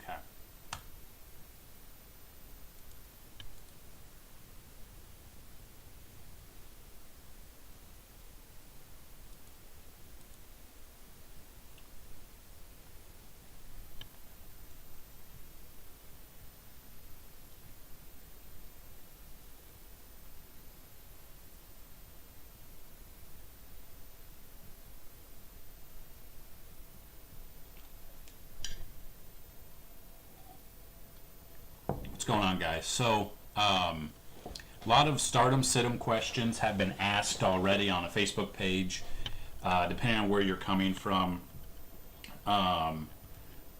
Okay. What's going on, guys? So, a lot of stardom situm questions have been asked already on a Facebook page. Depending on where you're coming from, FanDuel,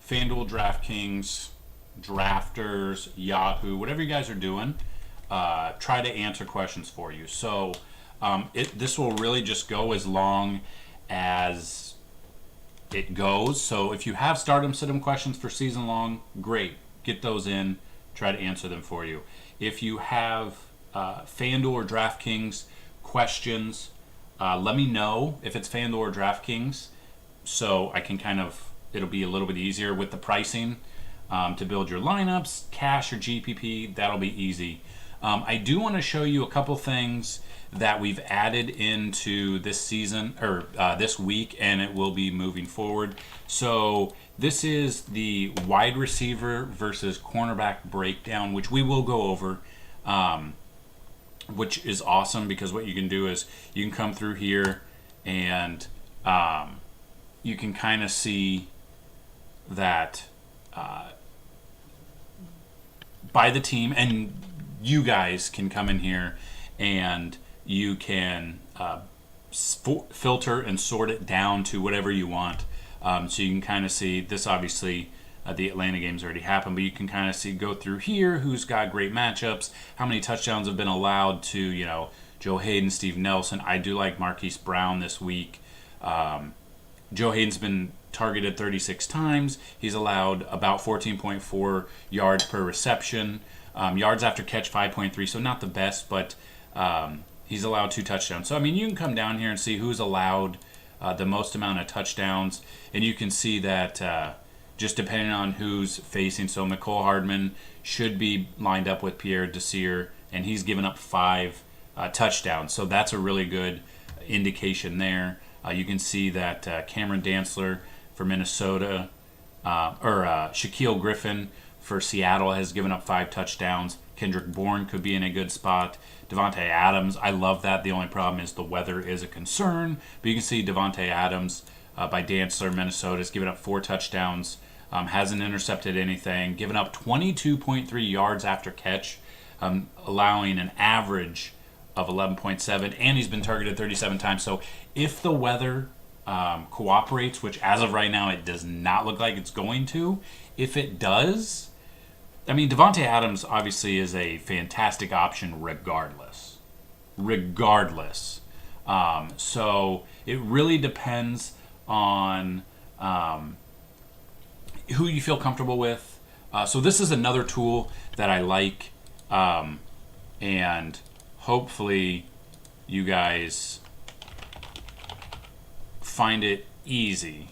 Draftkings, Drafters, Yahoo, whatever you guys are doing, try to answer questions for you. So, this will really just go as long as it goes. So, if you have stardom situm questions for season long, great, get those in. Try to answer them for you. If you have FanDuel or DraftKings questions, let me know if it's FanDuel or DraftKings, so I can it'll be a little bit easier with the pricing to build your lineups, cash or GPP. That'll be easy. I do want to show you a couple things that we've added into this season or this week, and it will be moving forward. So this is the wide receiver versus cornerback breakdown, which we will go over, which is awesome because what you can do is you can come through here and you can kind of see that by the team, and you guys can come in here and you can filter and sort it down to whatever you want. So you can kind of see this. Obviously, the Atlanta game's already happened, but you can kind of see go through here who's got great matchups, how many touchdowns have been allowed to Joe Hayden, Steve Nelson. I do like Marquise Brown this week. Joe Hayden's been targeted 36 times. He's allowed about 14.4 yards per reception. Yards after catch 5.3, so not the best, but he's allowed 2 touchdowns. So, I mean, you can come down here and see who's allowed the most amount of touchdowns, and you can see that just depending on who's facing. So, McCole Hardman should be lined up with Pierre Desir, and he's given up 5 touchdowns. So, that's a really good indication there. You can see that Cameron Dantzler for Minnesota, or Shaquille Griffin for Seattle has given up 5 touchdowns. Kendrick Bourne could be in a good spot. Devontae Adams, I love that. The only problem is the weather is a concern. But you can see Devontae Adams by Dantzler, Minnesota, has given up 4 touchdowns. Hasn't intercepted anything. Given up 22.3 yards after catch, allowing an average of 11.7. And he's been targeted 37 times. So if the weather cooperates, which as of right now it does not look like it's going to, if it does, I mean, Devontae Adams obviously is a fantastic option regardless. So it really depends on who you feel comfortable with. So this is another tool that I like, and hopefully you guys find it easy.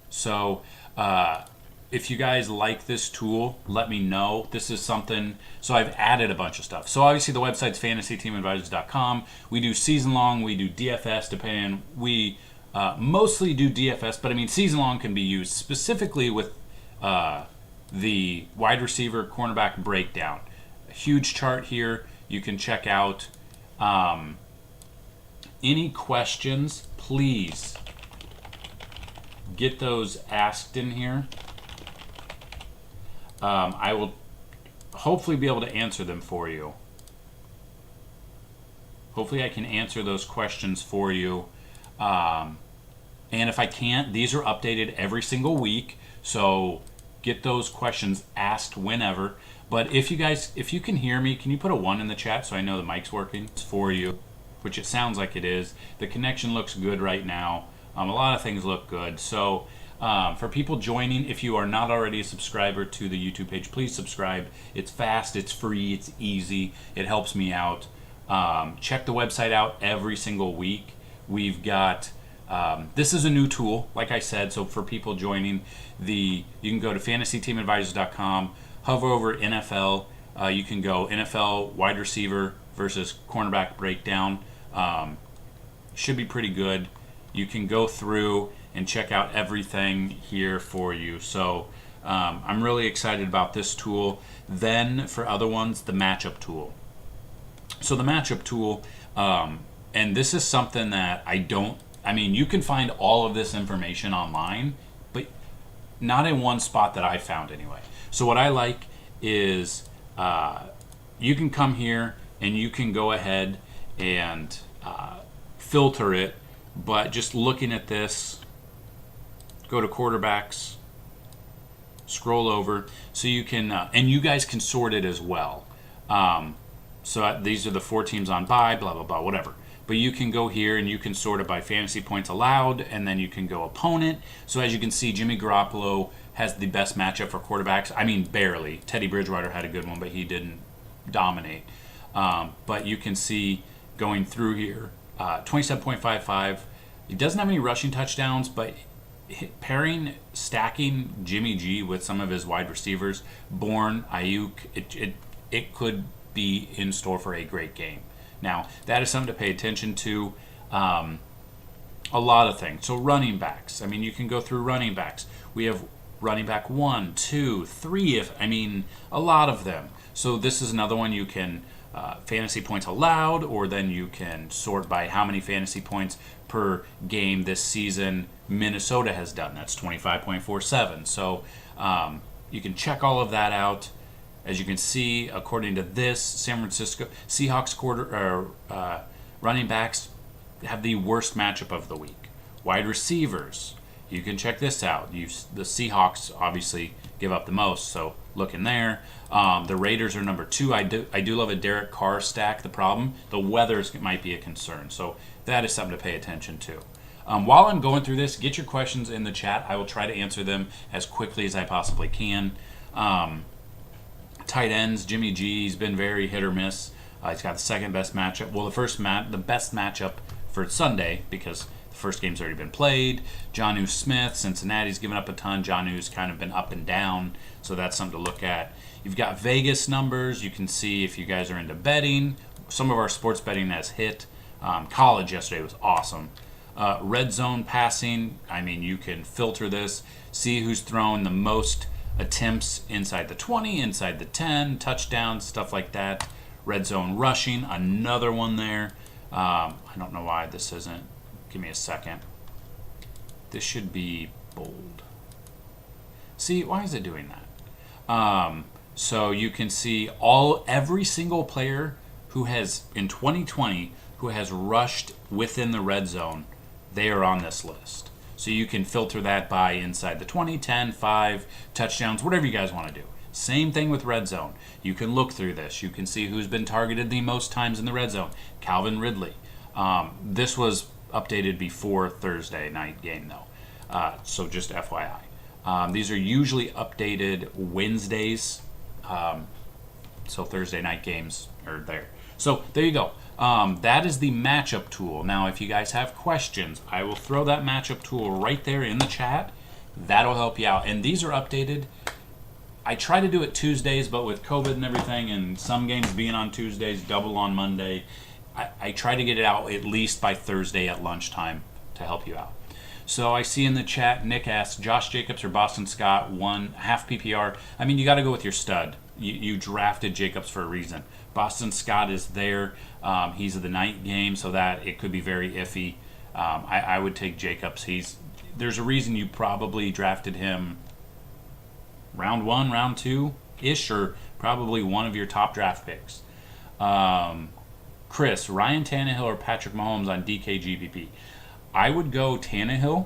So if you guys like this tool, let me know. This is something, so I've added a bunch of stuff. So obviously the website's fantasyteamadvisors.com. We do season long, we do DFS, depending. We mostly do DFS, but I mean season long can be used specifically with the wide receiver cornerback breakdown. A huge chart here you can check out. Any questions, please get those asked in here. I will hopefully be able to answer them for you. Hopefully I can answer those questions for you. And if I can't, these are updated every single week. So get those questions asked whenever. But if you can hear me, can you put a 1 in the chat so I know the mic's working? It's for you, which it sounds like it is. The connection looks good right now. A lot of things look good. So for people joining, if you are not already a subscriber to the YouTube page, please subscribe. It's fast, it's free, it's easy. It helps me out. Check the website out every single week. We've got This is a new tool, like I said, so for people joining, you can go to fantasyteamadvisors.com, hover over NFL. You can go NFL wide receiver versus cornerback breakdown. Should be pretty good. You can go through and check out everything here for you. So I'm really excited about this tool. Then for other ones, the matchup tool. So the matchup tool, and this is something that you can find all of this information online, but not in one spot that I found anyway. So what I like is you can come here and you can go ahead and filter it, but just looking at this, go to quarterbacks, scroll over, so you can, and you guys can sort it as well. So these are the 4 teams on bye, blah, blah, blah, whatever. But you can go here and you can sort it by fantasy points allowed, and then you can go opponent. So as you can see, Jimmy Garoppolo has the best matchup for quarterbacks. I mean, barely. Teddy Bridgewater had a good one, but he didn't dominate. But you can see going through here, 27.55. He doesn't have any rushing touchdowns, but stacking Jimmy G with some of his wide receivers, Bourne, Ayuk, it could be in store for a great game. Now, that is something to pay attention to. A lot of things. So running backs. You can go through running backs. We have running back 1, 2, 3, a lot of them. So this is another one you can fantasy points allowed, or then you can sort by how many fantasy points per game this season Minnesota has done. That's 25.47. So you can check all of that out. As you can see, according to this, San Francisco Seahawks running backs have the worst matchup of the week. Wide receivers, you can check this out. The Seahawks obviously give up the most, so look in there. The Raiders are number 2. I do love a Derek Carr stack. The problem, the weather might be a concern, so that is something to pay attention to. While I'm going through this, get your questions in the chat. I will try to answer them as quickly as I possibly can. Tight ends, Jimmy G, he's been very hit or miss. He's got the second best matchup. Well, the best matchup for Sunday, because the first game's already been played. Jonnu Smith, Cincinnati's given up a ton. Jonnu's kind of been up and down, so that's something to look at. You've got Vegas numbers. You can see if you guys are into betting. Some of our sports betting has hit. College yesterday was awesome. Red zone passing, you can filter this, see who's thrown the most attempts inside the 20, inside the 10, touchdowns, stuff like that. Red zone rushing, another one there. I don't know why this isn't. Give me a second. This should be bold. See, why is it doing that? So you can see every single player who has, in 2020, who has rushed within the red zone, they are on this list. So you can filter that by inside the 20, 10, 5, touchdowns, whatever you guys want to do. Same thing with red zone. You can look through this. You can see who's been targeted the most times in the red zone. Calvin Ridley. This was updated before Thursday night game, though. So just FYI. These are usually updated Wednesdays. So Thursday night games are there. So there you go. That is the matchup tool. Now, if you guys have questions, I will throw that matchup tool right there in the chat. That'll help you out. And these are updated. I try to do it Tuesdays, but with COVID and everything, and some games being on Tuesdays, double on Monday, I try to get it out at least by Thursday at lunchtime to help you out. So I see in the chat, Nick asks, Josh Jacobs or Boston Scott, 1.5 PPR. You got to go with your stud. You drafted Jacobs for a reason. Boston Scott is there. He's of the night game, so that it could be very iffy. I would take Jacobs. There's a reason you probably drafted him round 1, round 2-ish, or probably one of your top draft picks. Chris, Ryan Tannehill or Patrick Mahomes on DK I would go Tannehill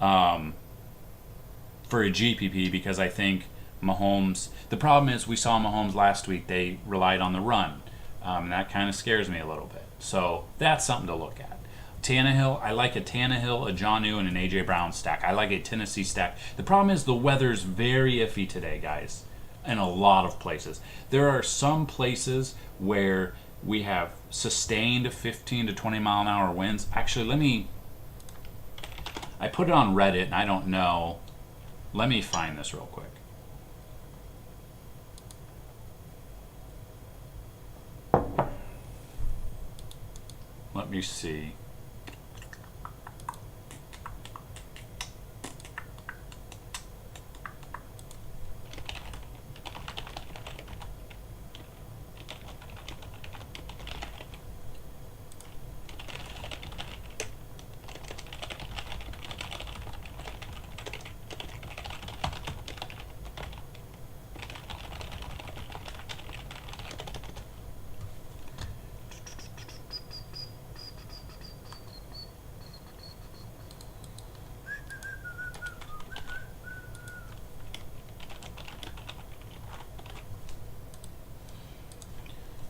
for a GPP because I think Mahomes, the problem is we saw Mahomes last week, they relied on the run. And that kind of scares me a little bit. So that's something to look at. Tannehill, I like a Tannehill, a Jonnu, and an A.J. Brown stack. I like a Tennessee stack. The problem is the weather's very iffy today, guys, in a lot of places. There are some places where we have sustained 15 to 20 mile an hour winds. Actually, let me I put it on Reddit, and I don't know. Let me find this real quick. Let me see.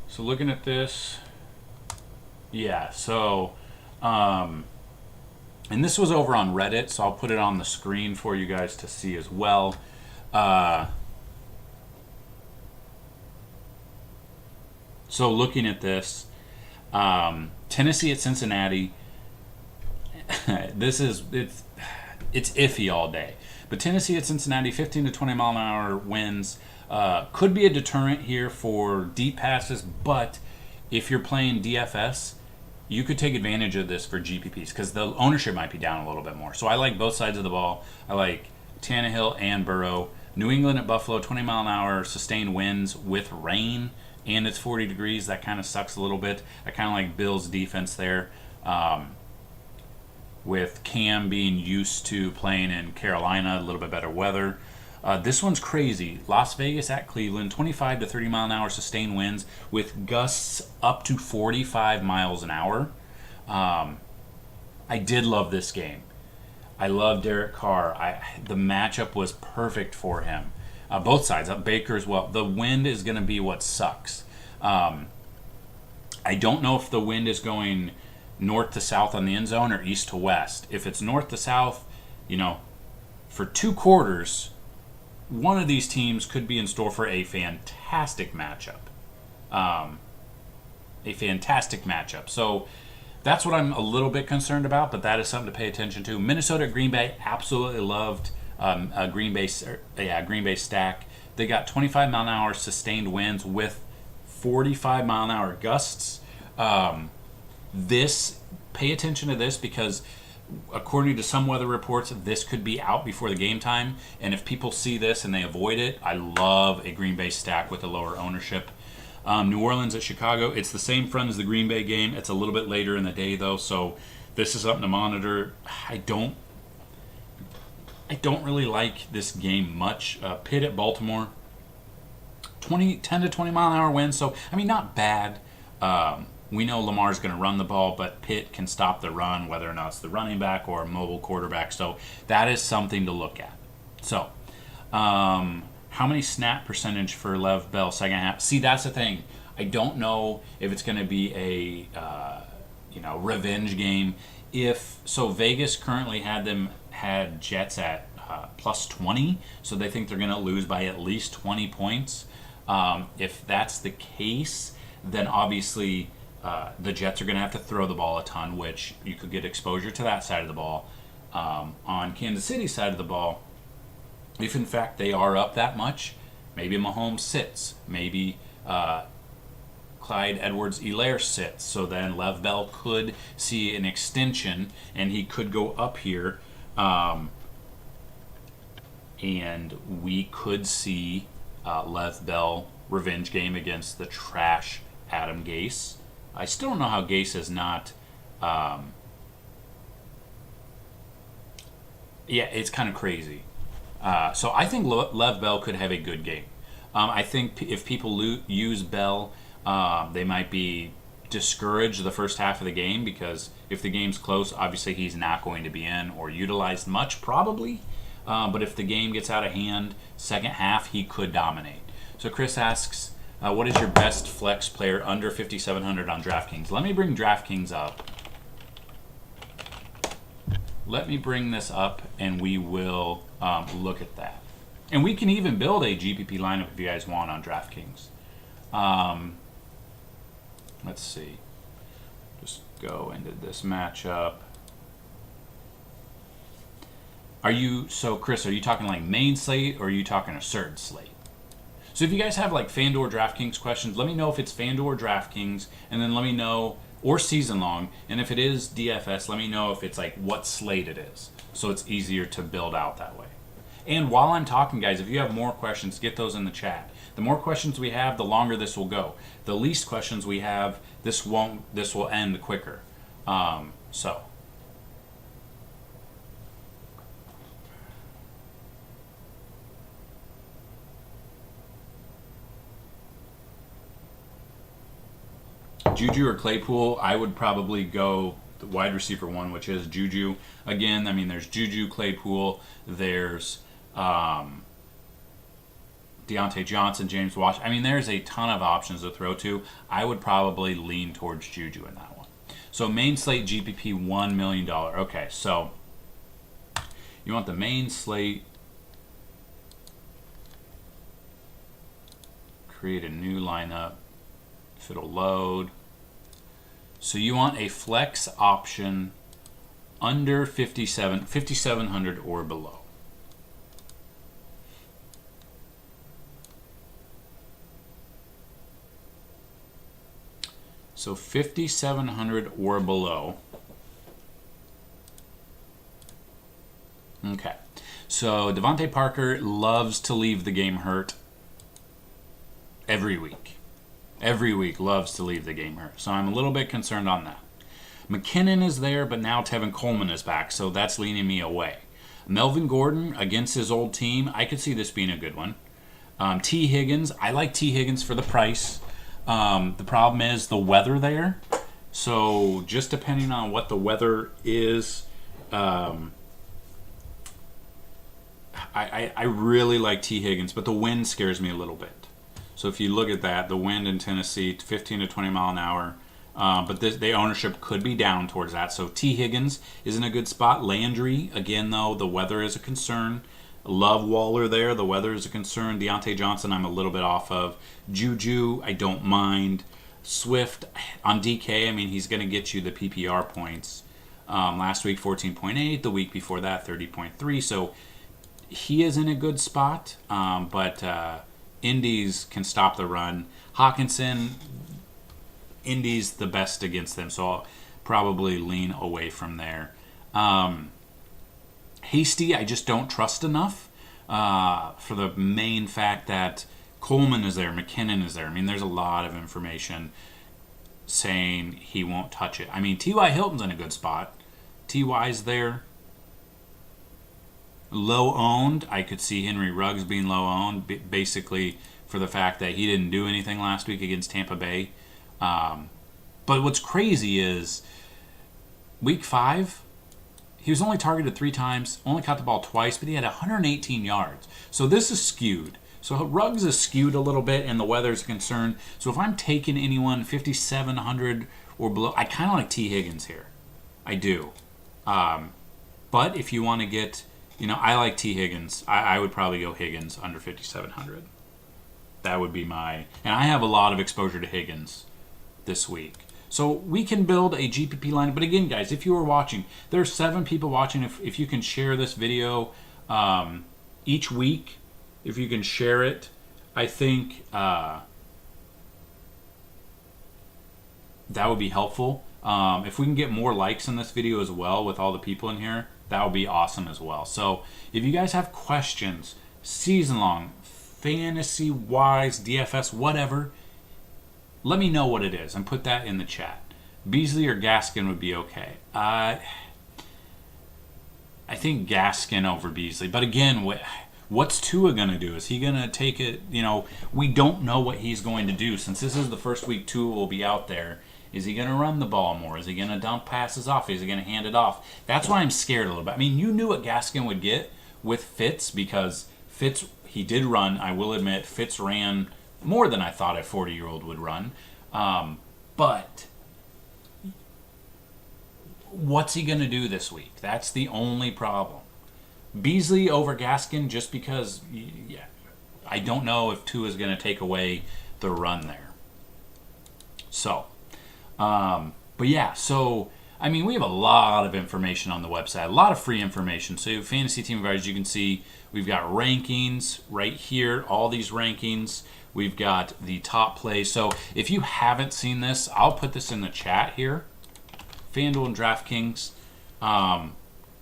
So looking at this, yeah, so, and this was over on Reddit, so I'll put it on the screen for you guys to see as well. So looking at this, Tennessee at Cincinnati, it's iffy all day. But Tennessee at Cincinnati, 15 to 20 mile an hour winds. Could be a deterrent here for deep passes, but if you're playing DFS, you could take advantage of this for GPPs because the ownership might be down a little bit more. So I like both sides of the ball. I like Tannehill and Burrow. New England at Buffalo, 20 mile an hour sustained winds with rain, and it's 40 degrees. That kind of sucks a little bit. I kind of like Bills' defense there. With Cam being used to playing in Carolina, a little bit better weather. This one's crazy. Las Vegas at Cleveland, 25 to 30 mile an hour sustained winds with gusts up to 45 miles an hour. I did love this game. I love Derek Carr. The matchup was perfect for him. Both sides, Baker as well. The wind is going to be what sucks. I don't know if the wind is going north to south on the end zone or east to west. If it's north to south, for 2 quarters, one of these teams could be in store for a fantastic matchup. So that's what I'm a little bit concerned about, but that is something to pay attention to. Minnesota at Green Bay, absolutely loved a Green Bay stack. They got 25 mile an hour sustained winds with 45 mile an hour gusts. Pay attention to this because according to some weather reports, this could be out before the game time. And if people see this and they avoid it, I love a Green Bay stack with a lower ownership. New Orleans at Chicago, it's the same front as the Green Bay game. It's a little bit later in the day though, so this is something to monitor. I don't really like this game much. Pitt at Baltimore, 10 to 20 mile an hour wind. So not bad. We know Lamar's going to run the ball, but Pitt can stop the run, whether or not it's the running back or a mobile quarterback. So that is something to look at. So, how many snap percentage for Lev Bell second half? See, that's the thing. I don't know if it's going to be a revenge game. Vegas currently had Jets at plus 20, so they think they're going to lose by at least 20 points. If that's the case, then obviously the Jets are going to have to throw the ball a ton, which you could get exposure to that side of the ball. On Kansas City's side of the ball, if in fact they are up that much, maybe Mahomes sits, maybe Clyde Edwards-Helaire sits, so then Lev Bell could see an extension and he could go up here, and we could see Lev Bell revenge game against the trash Adam Gase. I still don't know how Gase is not. It's kind of crazy. So I think Lev Bell could have a good game. I think if people use Bell, they might be discouraged the first half of the game because if the game's close, obviously he's not going to be in or utilized much, probably. But if the game gets out of hand, second half, he could dominate. So Chris asks, what is your best flex player under 5,700 on Draftkings? Let me bring Draftkings up. Let me bring this up, and we will look at that. And we can even build a GPP lineup if you guys want on Draftkings. Let's see. Just go into this matchup. So Chris, are you talking like main slate or are you talking a certain slate? So if you guys have like FanDuel or DraftKings questions, let me know if it's FanDuel or DraftKings, and then let me know, or season long, and if it is DFS, let me know if it's like what slate it is, so it's easier to build out that way. And while I'm talking, guys, if you have more questions, get those in the chat. The more questions we have, the longer this will go. The least questions we have, this will end quicker. So. Juju or Claypool, I would probably go the wide receiver one, which is Juju. Again, I mean, there's Juju, Claypool, there's Deontay Johnson, James Washington. I mean, there's a ton of options to throw to. I would probably lean towards Juju in that one. So main slate GPP $1 million. Okay, so you want the main slate. Create a new lineup. If it'll load. So you want a flex option under 5,700 or below. So 5,700 or below. Okay. So Devontae Parker loves to leave the game hurt every week. Every week loves to leave the game hurt. So I'm a little bit concerned on that. McKinnon is there, but now Tevin Coleman is back, so that's leaning me away. Melvin Gordon against his old team, I could see this being a good one. T. Higgins, I like T. Higgins for the price. The problem is the weather there. So just depending on what the weather is, I really like T. Higgins, but the wind scares me a little bit. So if you look at that, the wind in Tennessee, 15 to 20 mile an hour. But the ownership could be down towards that. So T. Higgins is in a good spot. Landry, again, though, the weather is a concern. Love Waller there. The weather is a concern. Deontay Johnson, I'm a little bit off of. Juju, I don't mind. Swift, on DK, I mean, he's going to get you the PPR points. Last week, 14.8. The week before that, 30.3. So he is in a good spot. But Indy's can stop the run. Hawkinson, Indy's the best against them, so I'll probably lean away from there. Hasty, I just don't trust enough for the main fact that Coleman is there, McKinnon is there. I mean, there's a lot of information saying he won't touch it. I mean, T.Y. Hilton's in a good spot. T.Y.'s there. Low owned, I could see Henry Ruggs being low owned, basically for the fact that he didn't do anything last week against Tampa Bay. But what's crazy is week 5, he was only targeted 3 times, only caught the ball twice, but he had 118 yards. So this is skewed. So Ruggs is skewed a little bit, and the weather's a concern. So if I'm taking anyone 5,700 or below, I kind of like T. Higgins here. I do. But if you want to get... I like T. Higgins. I would probably go Higgins under 5,700. That would be my... And I have a lot of exposure to Higgins this week. So we can build a GPP line. But again, guys, if you are watching, there are 7 people watching. If you can share this video each week, if you can share it, I think that would be helpful. If we can get more likes in this video as well with all the people in here, that would be awesome as well. So if you guys have questions, season long, fantasy wise, DFS, whatever, let me know what it is and put that in the chat. Beasley or Gaskin would be okay. I think Gaskin over Beasley. But again, what's Tua going to do? Is he going to take it? We don't know what he's going to do. Since this is the first week Tua will be out there, is he going to run the ball more? Is he going to dump passes off? Is he going to hand it off? That's why I'm scared a little bit. I mean, you knew what Gaskin would get with Fitz because Fitz, he did run. I will admit, Fitz ran more than I thought a 40-year-old would run. But what's he going to do this week? That's the only problem. Beasley over Gaskin just because, I don't know if Tua is going to take away the run there. So, but yeah, so I mean, we have a lot of information on the website, a lot of free information. So, Fantasy Team Advisors, you can see we've got rankings right here, all these rankings. We've got the top plays. So, if you haven't seen this, I'll put this in the chat here. FanDuel and DraftKings.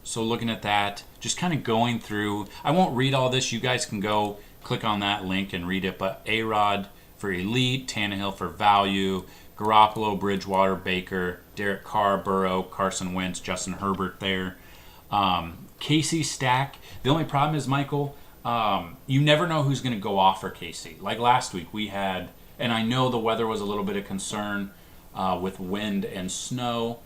So, looking at that, just kind of going through. I won't read all this. You guys can go click on that link and read it. But A-Rod for Elite, Tannehill for Value, Garoppolo, Bridgewater, Baker, Derek Carr, Burrow, Carson Wentz, Justin Herbert there. KC stack. The only problem is, Michael, you never know who's going to go off for KC. Like last week, we had, and I know the weather was a little bit of concern with wind and snow.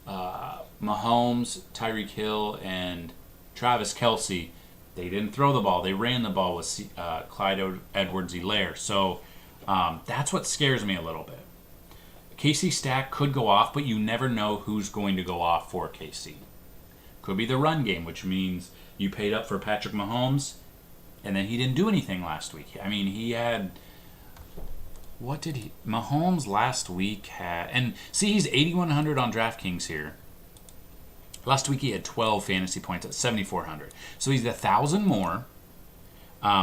Mahomes, Tyreek Hill, and Travis Kelce, they didn't throw the ball. They ran the ball with Clyde Edwards-Helaire. So that's what scares me a little bit. KC stack could go off, but you never know who's going to go off for KC. Could be the run game, which means you paid up for Patrick Mahomes, and then he didn't do anything last week. I mean, he had... What did he... Mahomes last week had... And see, he's 8,100 on DraftKings here. Last week he had 12 fantasy points at 7,400. So he's 1,000 more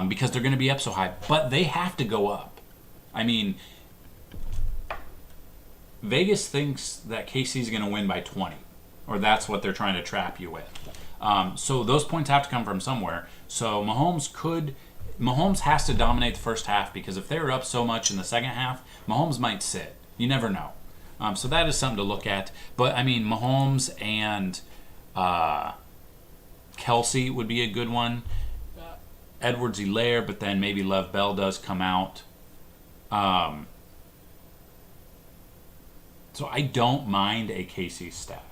because they're going to be up so high. But they have to go up. I mean, Vegas thinks that KC's going to win by 20. Or that's what they're trying to trap you with. So those points have to come from somewhere. So Mahomes has to dominate the first half, because if they're up so much in the second half, Mahomes might sit. You never know. So that is something to look at. But, I mean, Mahomes and Kelce would be a good one. Edwards-Helaire, but then maybe Lev Bell does come out. So I don't mind a KC stack.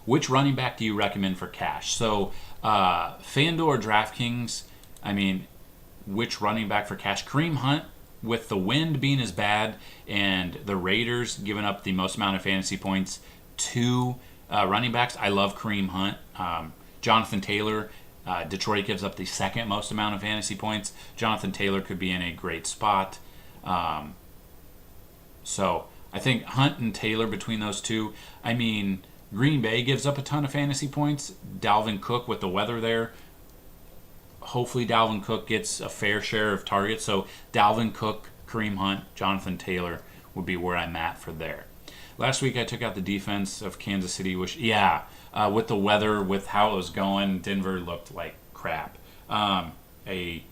Which running back do you recommend for cash? So FanDuel or DraftKings, I mean, which running back for cash? Kareem Hunt, with the wind being as bad and the Raiders giving up the most amount of fantasy points to running backs, I love Kareem Hunt. Jonathan Taylor, Detroit gives up the second most amount of fantasy points. Jonathan Taylor could be in a great spot. So I think Hunt and Taylor, between those two, I mean, Green Bay gives up a ton of fantasy points. Dalvin Cook, with the weather there, hopefully Dalvin Cook gets a fair share of targets. So Dalvin Cook, Kareem Hunt, Jonathan Taylor would be where I'm at for there. Last week I took out the defense of Kansas City, which, with the weather, with how it was going, Denver looked like crap. The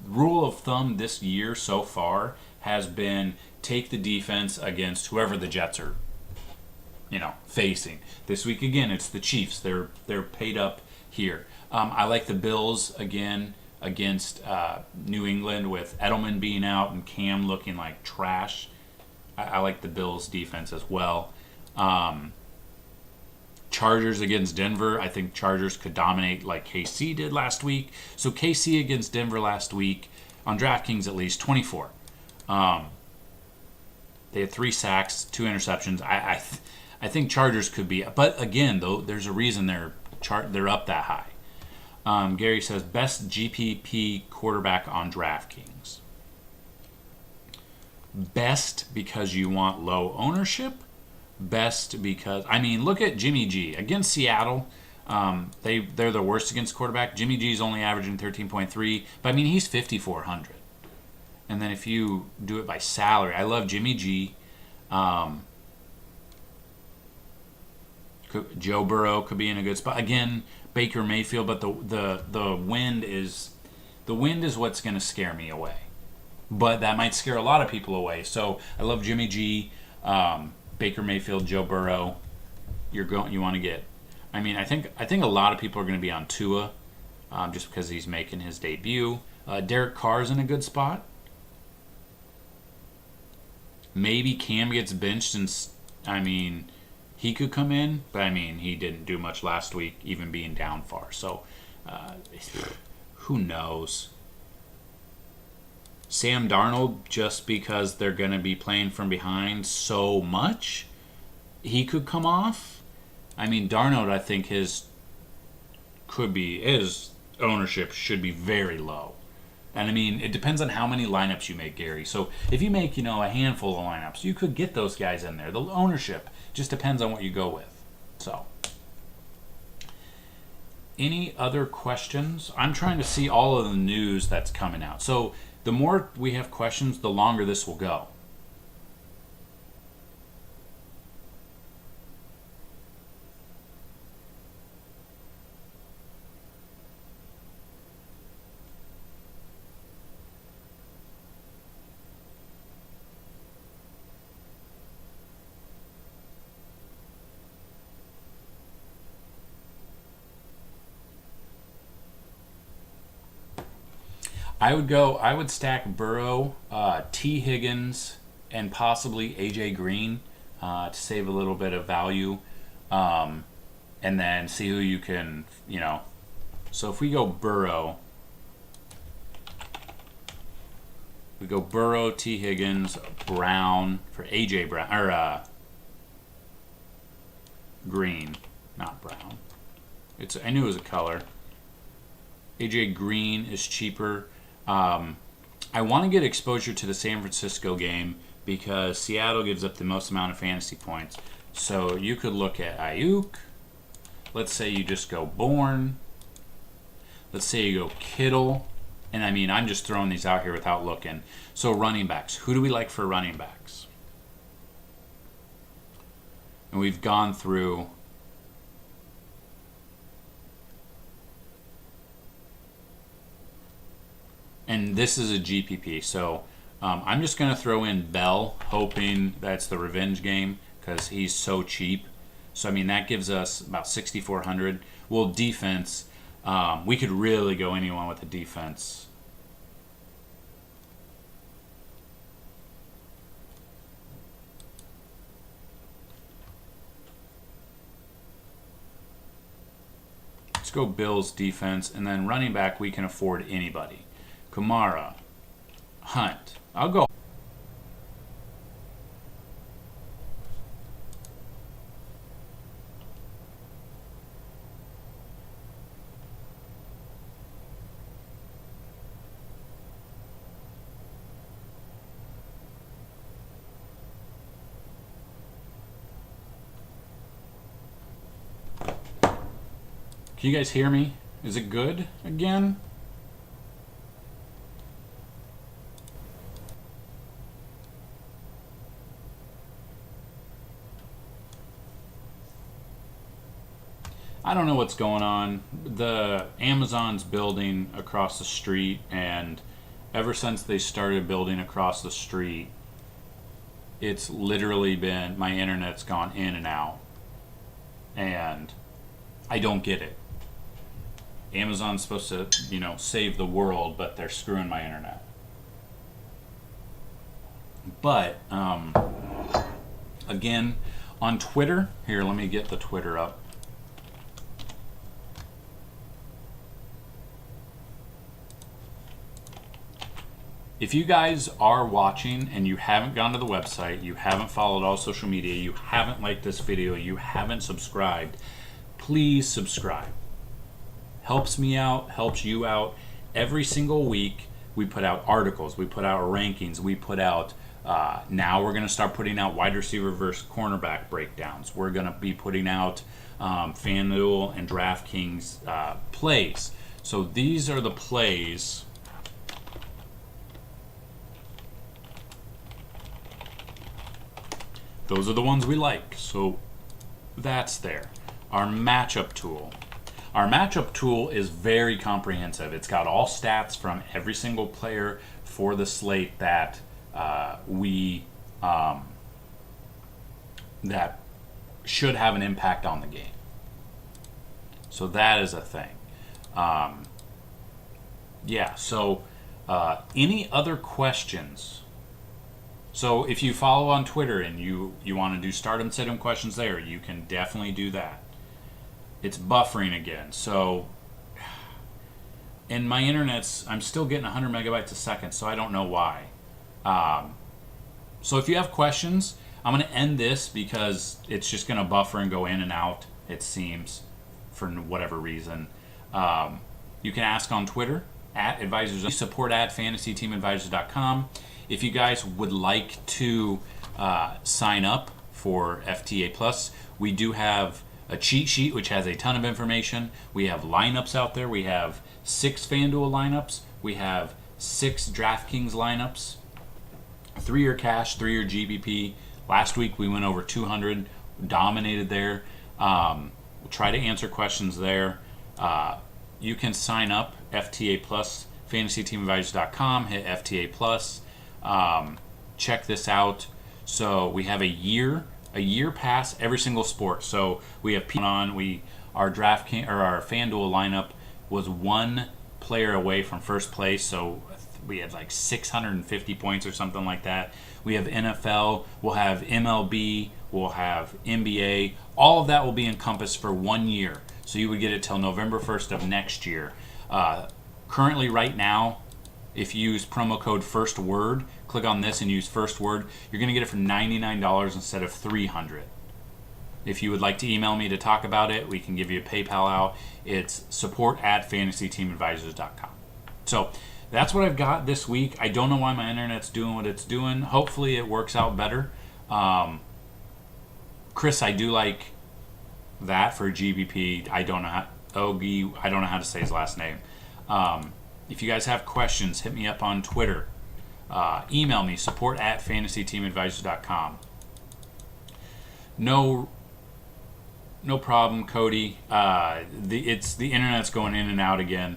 rule of thumb this year so far has been take the defense against whoever the Jets are, facing. This week again, it's the Chiefs. They're paid up here. I like the Bills again against New England, with Edelman being out and Cam looking like trash. I like the Bills defense as well. Chargers against Denver. I think Chargers could dominate like KC did last week. So KC against Denver last week, on DraftKings at least, 24. They had 3 sacks, 2 interceptions. I think Chargers could be, but again, though, there's a reason they're up that high. Gary says best GPP quarterback on DraftKings. Best because you want low ownership. Best because, look at Jimmy G against Seattle. They're the worst against quarterback. Jimmy G is only averaging 13.3, but he's 5,400. And then if you do it by salary, I love Jimmy G. Joe Burrow could be in a good spot. Again, Baker Mayfield, but the wind is what's going to scare me away. But that might scare a lot of people away. So I love Jimmy G, Baker Mayfield, Joe Burrow. You want to get. I think a lot of people are going to be on Tua, just because he's making his debut. Derek Carr's in a good spot. Maybe Cam gets benched, and he could come in, but he didn't do much last week, even being down far. So, who knows? Sam Darnold, just because they're going to be playing from behind so much, he could come off. Darnold, I think his ownership should be very low. And I mean, it depends on how many lineups you make, Gary. So if you make, a handful of lineups, you could get those guys in there. The ownership just depends on what you go with. So, any other questions? I'm trying to see all of the news that's coming out. So the more we have questions, the longer this will go. I would stack Burrow, T. Higgins, and possibly A.J. Green to save a little bit of value. And then see who you can, So if we go Burrow, T. Higgins, Brown for A.J. Brown, or Green, not Brown. I knew it was a color. AJ Green is cheaper. I want to get exposure to the San Francisco game because Seattle gives up the most amount of fantasy points. So you could look at Ayuk. Let's say you just go Bourne. Let's say you go Kittle. And I mean, I'm just throwing these out here without looking. So running backs. Who do we like for running backs? And we've gone through... And this is a GPP, so I'm just going to throw in Bell, hoping that's the revenge game because he's so cheap. So, I mean, that gives us about 6,400. Well, defense, we could really go anyone with a defense. Let's go Bills defense, and then running back, we can afford anybody. Kamara, Hunt. I'll go. Can you guys hear me? Is it good again? I don't know what's going on. The Amazon's building across the street, and ever since they started building across the street, it's literally been, my internet's gone in and out. And I don't get it. Amazon's supposed to, save the world, but they're screwing my internet. But, again, on Twitter, here, let me get the Twitter up. If you guys are watching and you haven't gone to the website, you haven't followed all social media, you haven't liked this video, you haven't subscribed, please subscribe. Helps me out, helps you out. Every single week we put out articles, we put out rankings, we put out, now we're going to start putting out wide receiver versus cornerback breakdowns. We're going to be putting out FanDuel and Draftkings plays. So these are the plays. Those are the ones we like, so that's there. Our matchup tool. Our matchup tool is very comprehensive. It's got all stats from every single player for the slate that that should have an impact on the game. So that is a thing. So any other questions? So if you follow on Twitter and you want to do stardom sit-em questions there, you can definitely do that. It's buffering again. So, and my internet's, I'm still getting 100 megabytes a second, so I don't know why. So if you have questions, I'm going to end this because it's just going to buffer and go in and out, it seems, for whatever reason. You can ask on Twitter, at advisors. Support at fantasyteamadvisors.com. If you guys would like to sign up for FTA Plus, we do have a cheat sheet which has a ton of information. We have lineups out there. We have 6 FanDuel lineups. We have 6 Draftkings lineups. 3-year cash, 3-year GBP. Last week we went over 200, dominated there. We'll try to answer questions there. You can sign up FTA Plus, fantasyteamadvisors.com, hit FTA Plus. Check this out. So we have a year pass every single sport. So we have our DraftKings or our FanDuel lineup was 1 player away from first place. So we had like 650 points or something like that. We have NFL, we'll have MLB, we'll have NBA. All of that will be encompassed for 1 year. So you would get it till November 1st of next year. Currently, right now, if you use promo code FIRSTWORD, click on this and use first word, you're going to get it for $99 instead of $300. If you would like to email me to talk about it, we can give you a PayPal out. It's support at fantasyteamadvisors.com. So that's what I've got this week. I don't know why my internet's doing what it's doing. Hopefully it works out better. Chris, I do like that for GBP. I don't know how to say his last name. If you guys have questions, hit me up on Twitter. Email me, support at fantasyteamadvisors.com. No problem, Cody. The internet's going in and out again.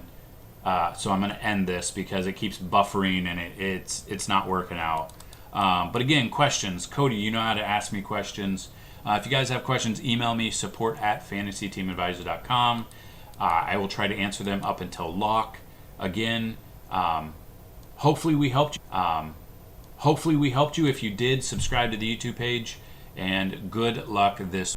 So I'm going to end this because it keeps buffering and it's not working out. But again, questions. Cody, you know how to ask me questions. If you guys have questions, email me, support at fantasyteamadvisors.com. I will try to answer them up until lock. Again, hopefully we helped you. If you did, subscribe to the YouTube page, and good luck this